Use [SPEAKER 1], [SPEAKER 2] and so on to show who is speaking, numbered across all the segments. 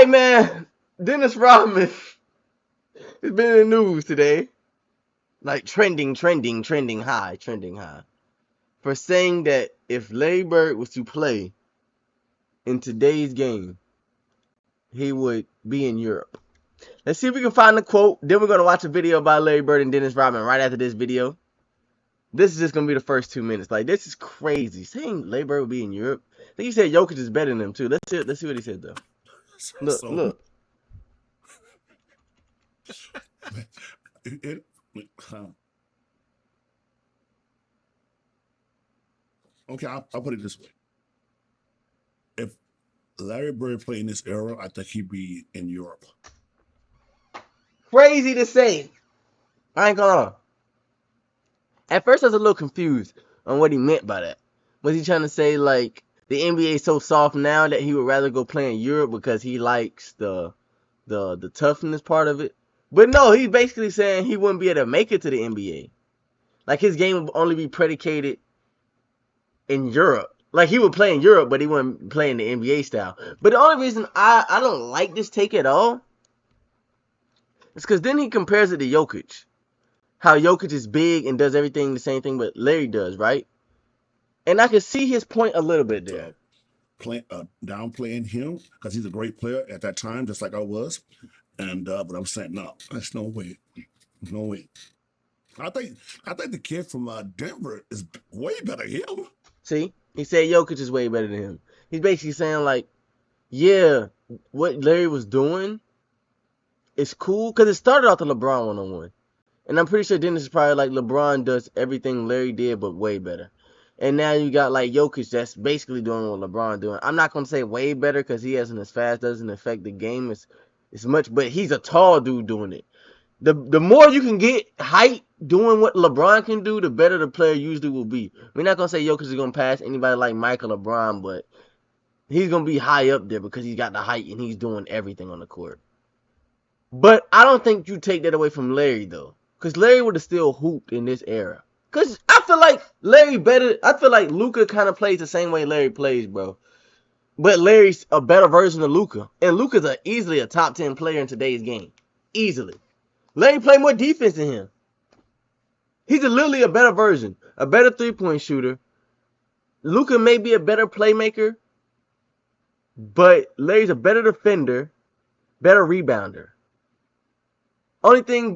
[SPEAKER 1] right, man. Dennis Rodman has been in the news today. Like trending high, for saying that if Larry Bird was to play in today's game, he would be in Europe. Let's see if we can find the quote. Then we're going to watch a video about Larry Bird and Dennis Rodman right after this video. This is just going to be the first 2 minutes. Like, this is crazy. Saying Larry Bird would be in Europe. I think he said Jokic is better than him, too. Let's see what he said, though. Look.
[SPEAKER 2] Okay, I'll put it this way. If Larry Bird played in this era, I think he'd be in Europe.
[SPEAKER 1] Crazy to say. I ain't gonna lie. At first, I was a little confused on what he meant by that. Was he trying to say, like, the NBA is so soft now that he would rather go play in Europe because he likes the toughness part of it? But no, he's basically saying he wouldn't be able to make it to the NBA. Like, his game would only be predicated in Europe. Like, he would play in Europe, but he wouldn't play in the NBA style. But the only reason I don't like this take at all is because then he compares it to Jokic. How Jokic is big and does everything the same thing but Larry does, right? And I can see his point a little bit there.
[SPEAKER 2] Downplaying him because he's a great player at that time, just like I was. And but I'm saying, no, that's no way. No way. I think the kid from Denver is way better than him.
[SPEAKER 1] See? He said Jokic is way better than him. He's basically saying, like, yeah, what Larry was doing is cool. Because it started off the LeBron one-on-one. And I'm pretty sure Dennis is probably like, LeBron does everything Larry did, but way better. And now you got, like, Jokic that's basically doing what LeBron doing. I'm not going to say way better because he isn't as fast, doesn't affect the game as much. But he's a tall dude doing it. The more you can get height doing what LeBron can do, the better the player usually will be. We're not going to say Jokic is going to pass anybody like Michael or LeBron, but he's going to be high up there because he's got the height and he's doing everything on the court. But I don't think you take that away from Larry, though. Because Larry would have still hooped in this era. Because I feel like I feel like Luka kind of plays the same way Larry plays, bro. But Larry's a better version of Luka. And Luka's easily a top 10 player in today's game. Easily. Larry played more defense than him. He's literally a better version. A better three-point shooter. Luka may be a better playmaker. But Larry's a better defender. Better rebounder. Only thing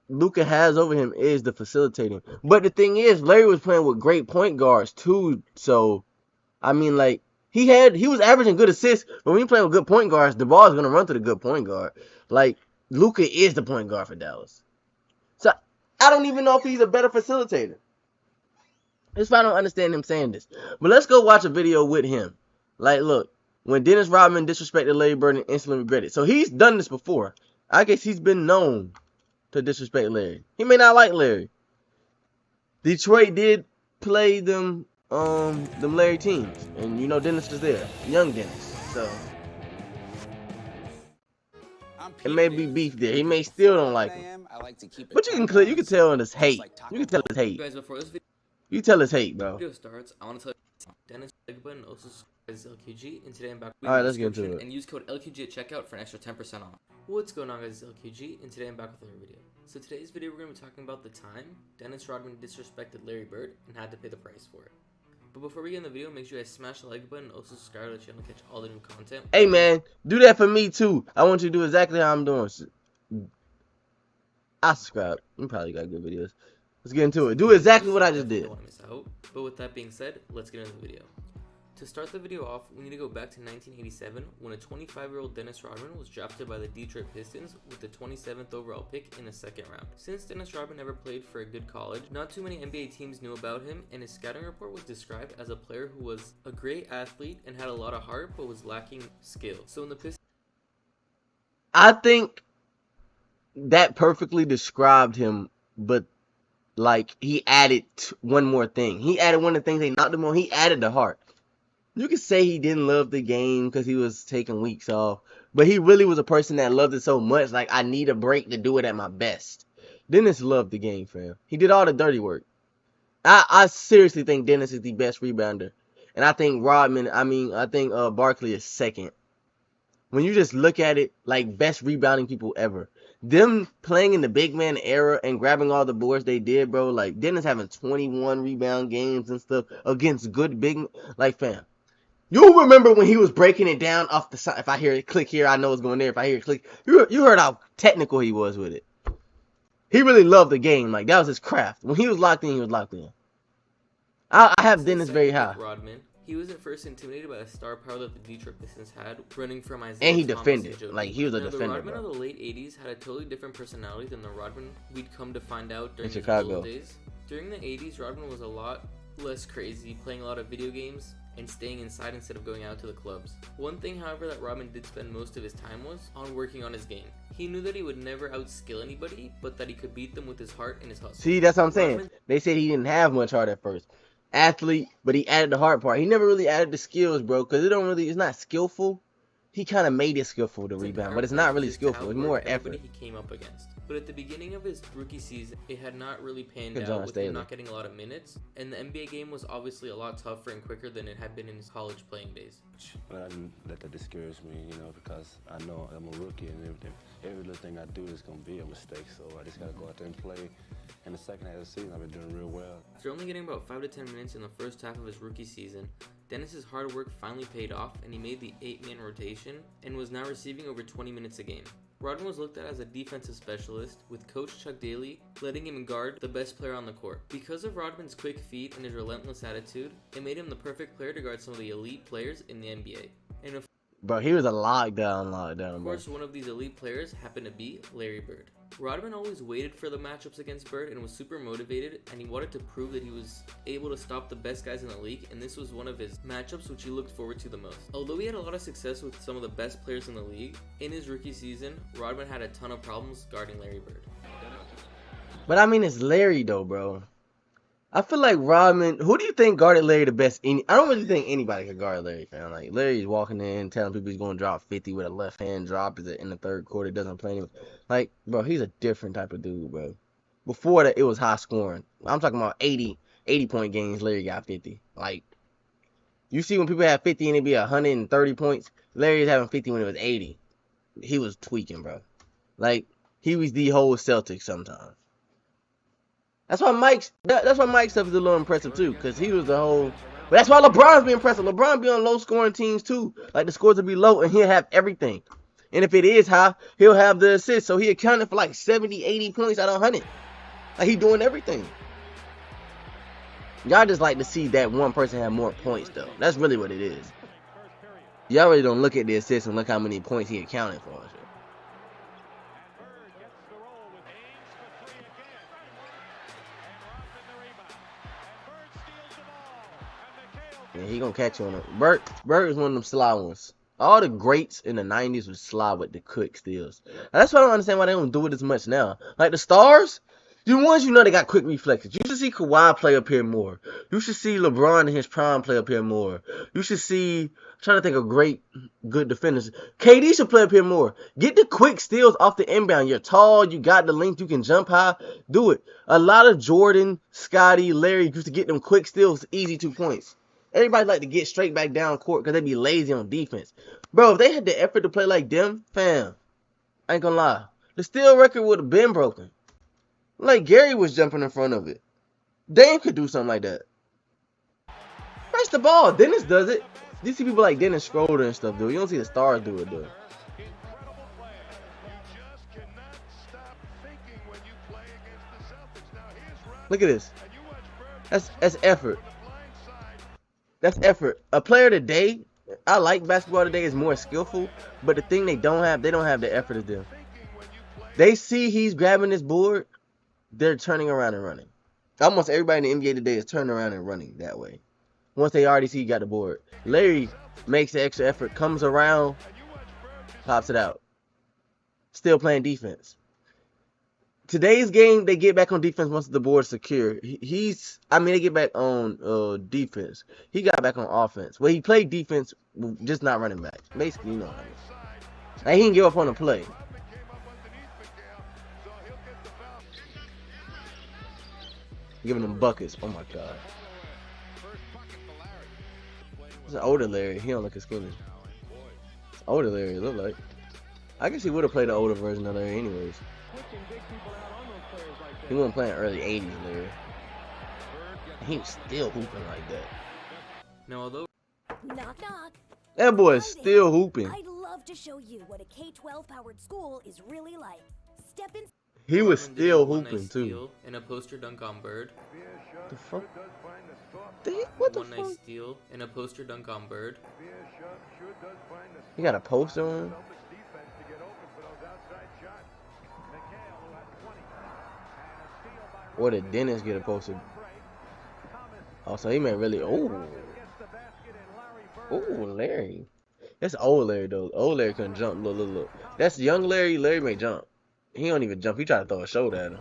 [SPEAKER 1] Luka has over him is the facilitating. But the thing is, Larry was playing with great point guards too. So, I mean, like, he was averaging good assists, but when you playing with good point guards, the ball is gonna run to the good point guard. Like, Luka is the point guard for Dallas. So I don't even know if he's a better facilitator. That's why I don't understand him saying this. But let's go watch a video with him. Like, look, when Dennis Rodman disrespected Larry Bird and instantly regretted. So he's done this before. I guess he's been known to disrespect Larry. He may not like Larry. Detroit did play them Larry teams. And you know Dennis was there. Young Dennis. So it may be beef there. He may still don't like him. But you can tell in his hate. You can tell his hate.
[SPEAKER 3] Guys, before this
[SPEAKER 1] You tell his hate, bro.
[SPEAKER 3] video starts, I want to tell you Dennis and also is LQG, and today I'm back with
[SPEAKER 1] Alright, let's get into it.
[SPEAKER 3] And use code LQG at checkout for an extra 10% off. What's going on, guys? It's LQG, and today I'm back with another video. So today's video we're going to be talking about the time Dennis Rodman disrespected Larry Bird and had to pay the price for it. But before we get in the video, make sure you guys smash the like button and also subscribe to the channel to catch all the new content.
[SPEAKER 1] Hey man, do that for me too. I want you to do exactly how I'm doing. I subscribe. You probably got good videos. Let's get into it. Do exactly what I just did.
[SPEAKER 3] Don't want to miss out. But with that being said, let's get into the video. To start the video off, we need to go back to 1987 when a 25-year-old Dennis Rodman was drafted by the Detroit Pistons with the 27th overall pick in the second round. Since Dennis Rodman never played for a good college, not too many NBA teams knew about him, and his scouting report was described as a player who was a great athlete and had a lot of heart but was lacking skill. So in the Pistons,
[SPEAKER 1] I think that perfectly described him, but like he added one more thing. He added one of the things they knocked him on. He added the heart. You could say he didn't love the game because he was taking weeks off, but he really was a person that loved it so much. Like, I need a break to do it at my best. Dennis loved the game, fam. He did all the dirty work. I seriously think Dennis is the best rebounder And I think Barkley is second. When you just look at it, like best rebounding people ever. Them playing in the big man era and grabbing all the boards they did, bro. Like Dennis having 21 rebound games and stuff against good big, like fam. You remember when he was breaking it down off the side? If I hear it click here, I know it's going there. If I hear it click, you heard how technical he was with it. He really loved the game. Like that was his craft. When he was locked in, he was locked in. I have Dennis very high.
[SPEAKER 3] Rodman. He was at first intimidated by the star power that the Detroit Pistons had, running from Isaiah
[SPEAKER 1] And he
[SPEAKER 3] Thomas
[SPEAKER 1] defended.
[SPEAKER 3] and Joe
[SPEAKER 1] Like,
[SPEAKER 3] Dumars.
[SPEAKER 1] he was a
[SPEAKER 3] Now,
[SPEAKER 1] defender,
[SPEAKER 3] the Rodman
[SPEAKER 1] bro.
[SPEAKER 3] of the late 80s had a totally different personality than the Rodman we'd come to find out during
[SPEAKER 1] In
[SPEAKER 3] his
[SPEAKER 1] Chicago.
[SPEAKER 3] old days. During the 80s, Rodman was a lot less crazy, playing a lot of video games and staying inside instead of going out to the clubs. One thing, however, that Rodman did spend most of his time was on working on his game. He knew that he would never outskill anybody, but that he could beat them with his heart and his hustle.
[SPEAKER 1] See, that's what I'm saying. They said he didn't have much heart at first. Athlete, but he added the hard part. He never really added the skills, bro, because it's not skillful. He kind of made it skillful to rebound, but it's not really skillful. It's more effort.
[SPEAKER 3] He came up against. But at the beginning of his rookie season, it had not really panned
[SPEAKER 1] Good
[SPEAKER 3] out
[SPEAKER 1] John
[SPEAKER 3] with
[SPEAKER 1] Staley.
[SPEAKER 3] him not getting a lot of minutes, and the NBA game was obviously a lot tougher and quicker than it had been in his college playing days.
[SPEAKER 4] But I didn't let that discourage me, because I know I'm a rookie and everything. Every little thing I do is going to be a mistake, so I just got to go out there and play. In the second half of the season, I've been doing real well.
[SPEAKER 3] After only getting about 5 to 10 minutes in the first half of his rookie season, Dennis's hard work finally paid off, and he made the 8-man rotation and was now receiving over 20 minutes a game. Rodman was looked at as a defensive specialist, with Coach Chuck Daly letting him guard the best player on the court. Because of Rodman's quick feet and his relentless attitude, it made him the perfect player to guard some of the elite players in the NBA. And
[SPEAKER 1] Bro, he was a lockdown,
[SPEAKER 3] of
[SPEAKER 1] bro.
[SPEAKER 3] course, one of these elite players happened to be Larry Bird. Rodman always waited for the matchups against Bird and was super motivated, and he wanted to prove that he was able to stop the best guys in the league, and this was one of his matchups which he looked forward to the most. Although he had a lot of success with some of the best players in the league, in his rookie season, Rodman had a ton of problems guarding Larry Bird.
[SPEAKER 1] But I mean, it's Larry, though, bro. I feel like Rodman, who do you think guarded Larry the best? I don't really think anybody could guard Larry, fam. Like, Larry's walking in, telling people he's going to drop 50 with a left hand drop in the third quarter, doesn't play anymore. Like, bro, he's a different type of dude, bro. Before that, it was high scoring. I'm talking about 80-point games, Larry got 50. Like, you see when people have 50 and it be 130 points, Larry's having 50 when it was 80. He was tweaking, bro. Like, he was the whole Celtics sometimes. That's why Mike's stuff is a little impressive too, because he was the whole. But that's why LeBron's be impressive. LeBron be on low scoring teams too. Like the scores will be low and he'll have everything. And if it is high, he'll have the assists. So he accounted for like 70, 80 points out of 100. Like he doing everything. Y'all just like to see that one person have more points though. That's really what it is. Y'all really don't look at the assists and look how many points he accounted for. Yeah, he gonna catch you on it. Bert is one of them sly ones. All the greats in the 90s would sly with the quick steals. That's why I don't understand why they don't do it as much now. Like the stars, the ones they got quick reflexes. You should see Kawhi play up here more. You should see LeBron in his prime play up here more. You should see, I'm trying to think of good defenders. KD should play up here more. Get the quick steals off the inbound. You're tall, you got the length, you can jump high. Do it. A lot of Jordan, Scotty, Larry used to get them quick steals, easy 2 points. Everybody like to get straight back down court because they be lazy on defense. Bro, if they had the effort to play like them, fam, I ain't gonna lie. The steal record would have been broken. Like Gary was jumping in front of it. Dame could do something like that. Press the ball. Dennis does it. You see people like Dennis Schroeder and stuff do it. You don't see the stars do it though. Look at this. That's effort. That's effort. A player today, I like basketball today, is more skillful, but the thing they don't have the effort of them. They see he's grabbing this board, they're turning around and running. Almost everybody in the NBA today is turning around and running that way. Once they already see he got the board. Larry makes the extra effort, comes around, pops it out. Still playing defense. Today's game, they get back on defense once the board's secure. They get back on defense. He got back on offense. Well, he played defense, just not running back. Basically, you know what I mean. Like, he didn't give up on the play. Giving them buckets. Oh, my God. It's an older Larry. He don't look as skinny. It's older Larry, it look like. I guess he would have played the older version of Larry anyways. He wasn't playing early 80s Larry. And he was still hooping like that.
[SPEAKER 3] Now, although
[SPEAKER 5] Knock knock.
[SPEAKER 1] That boy is still hooping.
[SPEAKER 5] I'd love to show you what a K-12 powered school is really like. Step in.
[SPEAKER 1] He was
[SPEAKER 3] Rodman did
[SPEAKER 1] still
[SPEAKER 3] one
[SPEAKER 1] hooping
[SPEAKER 3] nice
[SPEAKER 1] too.
[SPEAKER 3] steal and a poster dunk on Bird.
[SPEAKER 1] The fuck? What the
[SPEAKER 3] One
[SPEAKER 1] fuck?
[SPEAKER 3] nice steal and a poster dunk on Bird.
[SPEAKER 1] He got a poster on him? Or did Dennis get a poster? Oh, so he meant really. Oh, Larry. That's old Larry though. Old Larry couldn't jump. Look. That's young Larry. Larry may jump. He don't even jump. He tried to throw a shoulder at him.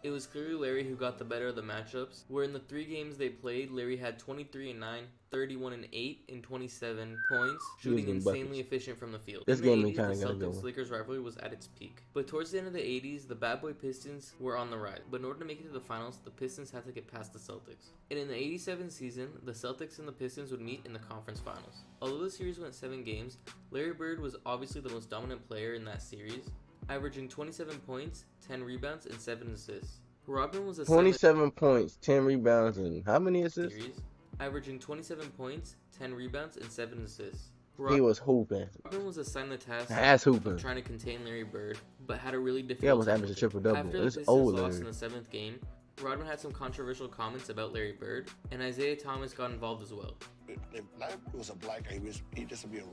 [SPEAKER 3] It was clearly Larry who got the better of the matchups, where in the 3 games they played, Larry had 23 and 9, 31 and 8, and 27 points, shooting insanely efficient from the field.
[SPEAKER 1] This
[SPEAKER 3] in the
[SPEAKER 1] game we
[SPEAKER 3] 80s,
[SPEAKER 1] kind
[SPEAKER 3] the
[SPEAKER 1] of got to go.
[SPEAKER 3] Celtics-Lakers rivalry was at its peak. But towards the end of the 80s, the bad boy Pistons were on the rise. But in order to make it to the finals, the Pistons had to get past the Celtics. And in the 87 season, the Celtics and the Pistons would meet in the conference finals. Although the series went 7 games, Larry Bird was obviously the most dominant player in that series, averaging 27 points, 10 rebounds, and 7 assists. Rodman was a
[SPEAKER 1] 27 points, 10 rebounds, and how many assists?
[SPEAKER 3] series, averaging 27 points, 10 rebounds, and 7 assists.
[SPEAKER 1] He was hooping.
[SPEAKER 3] Rodman was assigned the task
[SPEAKER 1] Ass hooping.
[SPEAKER 3] of trying to contain Larry Bird, but had a really difficult
[SPEAKER 1] He almost
[SPEAKER 3] time
[SPEAKER 1] averaged a
[SPEAKER 3] with it.
[SPEAKER 1] triple-double.
[SPEAKER 3] After the
[SPEAKER 1] It's
[SPEAKER 3] Pistons
[SPEAKER 1] old
[SPEAKER 3] lost in
[SPEAKER 1] Larry.
[SPEAKER 3] the 7th game, Rodman had some controversial comments about Larry Bird, and Isaiah Thomas got involved as well.
[SPEAKER 2] If Larry was a black guy, he just would be a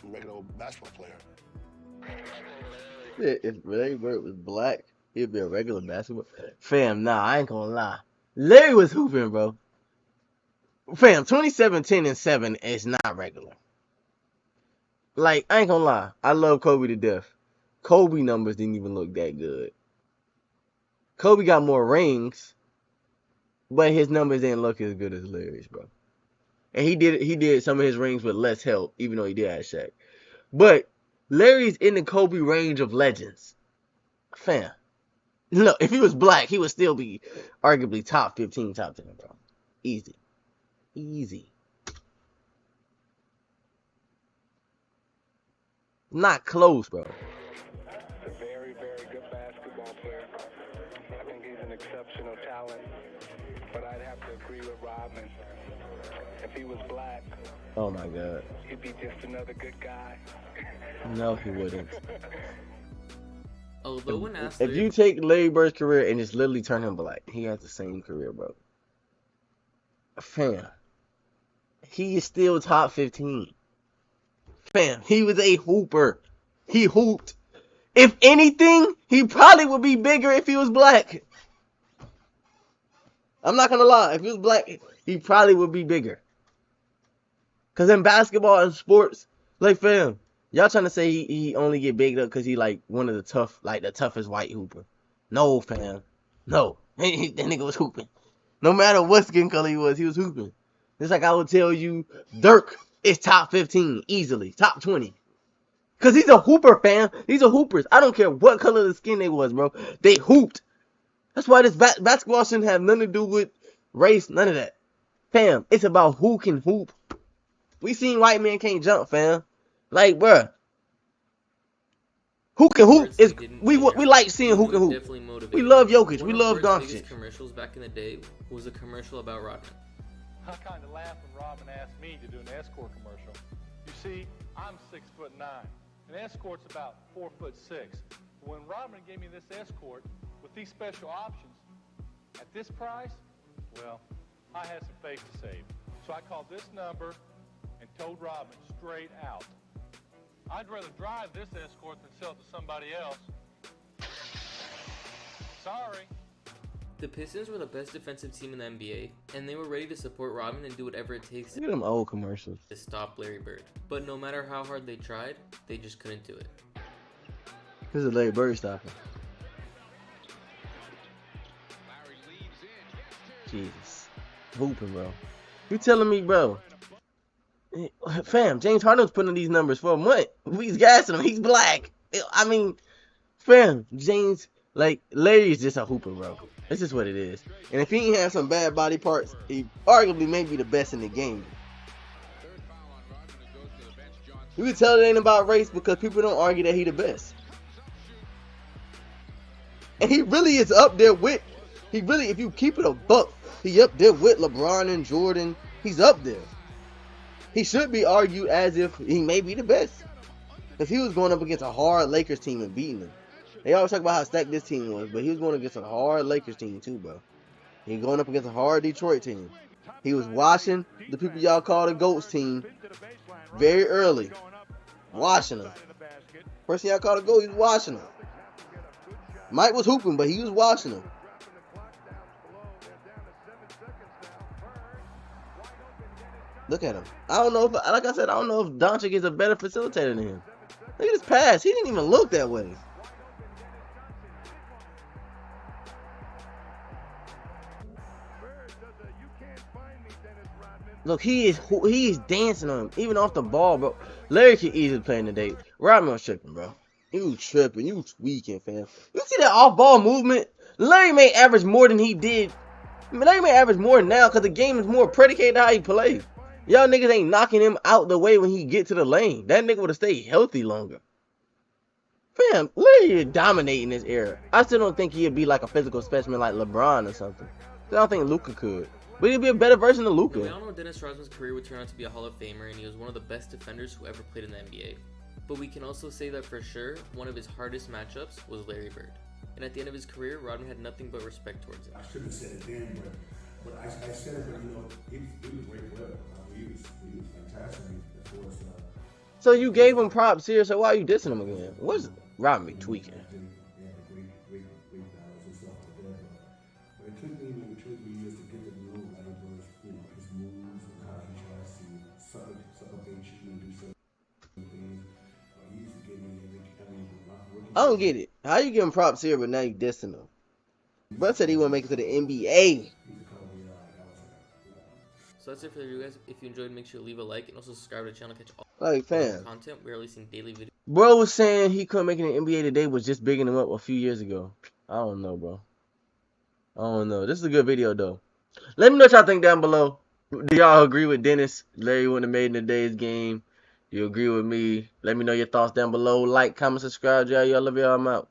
[SPEAKER 2] regular basketball player.
[SPEAKER 1] If Larry Bird was black, he'd be a regular basketball. Fam, nah, I ain't gonna lie. Larry was hooping, bro. Fam, 27, 10, and 7 is not regular. Like, I ain't gonna lie. I love Kobe to death. Kobe numbers didn't even look that good. Kobe got more rings, but his numbers didn't look as good as Larry's, bro. And he did some of his rings with less help, even though he did have Shaq. But Larry's in the Kobe range of legends. Fam. No, if he was black, he would still be arguably top 15, top 10, bro. Easy. Not close, bro.
[SPEAKER 6] A very, very good basketball player. I think he's an exceptional talent. But I'd have to agree with Rodman. If he was black,
[SPEAKER 1] Oh my God.
[SPEAKER 6] he'd be just another good guy.
[SPEAKER 1] No, he wouldn't.
[SPEAKER 3] Although when asked
[SPEAKER 1] If you take Larry Bird's career and just literally turn him black, he has the same career, bro. Fam. He is still top 15. Fam, he was a hooper. He hooped. If anything, he probably would be bigger if he was black. I'm not gonna lie. If he was black, he probably would be bigger. Cause in basketball and sports, like fam, y'all trying to say he only get big up because he like one of the the toughest white hooper. No, fam. No. That nigga was hooping. No matter what skin color he was hooping. It's like I would tell you, Dirk is top 15 easily, top 20. Cause he's a hooper, fam. These are hoopers. I don't care what color the skin they was, bro. They hooped. That's why this basketball shouldn't have nothing to do with race, none of that. Fam, it's about who can hoop. We seen white men can't jump, fam. Like, bruh. Who can hoop is we like seeing who can hoop. We love Jokic. We love Doncic.
[SPEAKER 3] Commercials back in the day was a commercial about Rodman.
[SPEAKER 7] I kind of laughed when Rodman asked me to do an escort commercial. You see, I'm 6'9", and escort's about 4'6". When Rodman gave me this escort with these special options at this price, well, I had some face to save. So I called this number and told Rodman straight out, I'd rather drive this escort than sell it to somebody else. Sorry.
[SPEAKER 3] The Pistons were the best defensive team in the NBA, and they were ready to support Rodman and do whatever it takes
[SPEAKER 1] Look at them old commercials.
[SPEAKER 3] to stop Larry Bird. But no matter how hard they tried, they just couldn't do it.
[SPEAKER 1] This is Larry Bird stopping. Jesus. Hooping, bro. You telling me, bro? Fam, James Harden's putting these numbers for a month. He's gassing him. He's black. I mean, fam, James, like, Larry's just a hooper, bro. This is what it is. And if he ain't have some bad body parts, he arguably may be the best in the game. You can tell it ain't about race because people don't argue that he the best. And he really is up there with, if you keep it a buck, he up there with LeBron and Jordan. He's up there. He should be argued as if he may be the best. If he was going up against a hard Lakers team and beating them. They always talk about how stacked this team was, but he was going against a hard Lakers team too, bro. He going up against a hard Detroit team. He was washing the people y'all call the GOATs team very early. Washing them. First thing y'all call the GOAT, he was washing them. Mike was hooping, but he was washing them. Look at him. I don't know if, like I said, I don't know if Doncic is a better facilitator than him. Look at his pass. He didn't even look that way. Look, he is dancing on him, even off the ball, bro. Larry could easily play in the day. Rodman was tripping, bro. You tripping. You tweaking, fam. You see that off-ball movement? Larry may average more than he did. I mean, Larry may average more now because the game is more predicated on how he plays. Y'all niggas ain't knocking him out the way when he get to the lane. That nigga would have stayed healthy longer. Fam, Larry is dominating this era. I still don't think he'd be like a physical specimen like LeBron or something. I don't think Luka could. But he'd be a better version of Luka.
[SPEAKER 3] We all know Dennis Rodman's career would turn out to be a Hall of Famer, and he was one of the best defenders who ever played in the NBA. But we can also say that for sure, one of his hardest matchups was Larry Bird. And at the end of his career, Rodman had nothing but respect towards him.
[SPEAKER 2] I should have said it then, but I said it, but you know, he was a great player. He was fantastic. Of course,
[SPEAKER 1] So you gave him props here, so why are you dissing him again? What's Rodman tweaking?
[SPEAKER 2] yeah, great battles and stuff like that. But it took me years to get to know Larry Bird's, his moves and how he tries to suck up and do certain things. He used to get me
[SPEAKER 1] I don't get it. How you giving props here, but now you dissing him? Bro said he want to make it to the NBA.
[SPEAKER 3] So that's it for the video, guys. If you enjoyed, make sure to leave a like and also subscribe to the channel to catch all
[SPEAKER 1] Like, fam.
[SPEAKER 3] content. We're releasing daily videos.
[SPEAKER 1] Bro was saying he couldn't make it in the NBA today was just bigging him up a few years ago. I don't know, bro. I don't know. This is a good video, though. Let me know what y'all think down below. Do y'all agree with Dennis? Larry wouldn't have made in today's game. You agree with me? Let me know your thoughts down below. Like, comment, subscribe. Y'all love y'all. I'm out.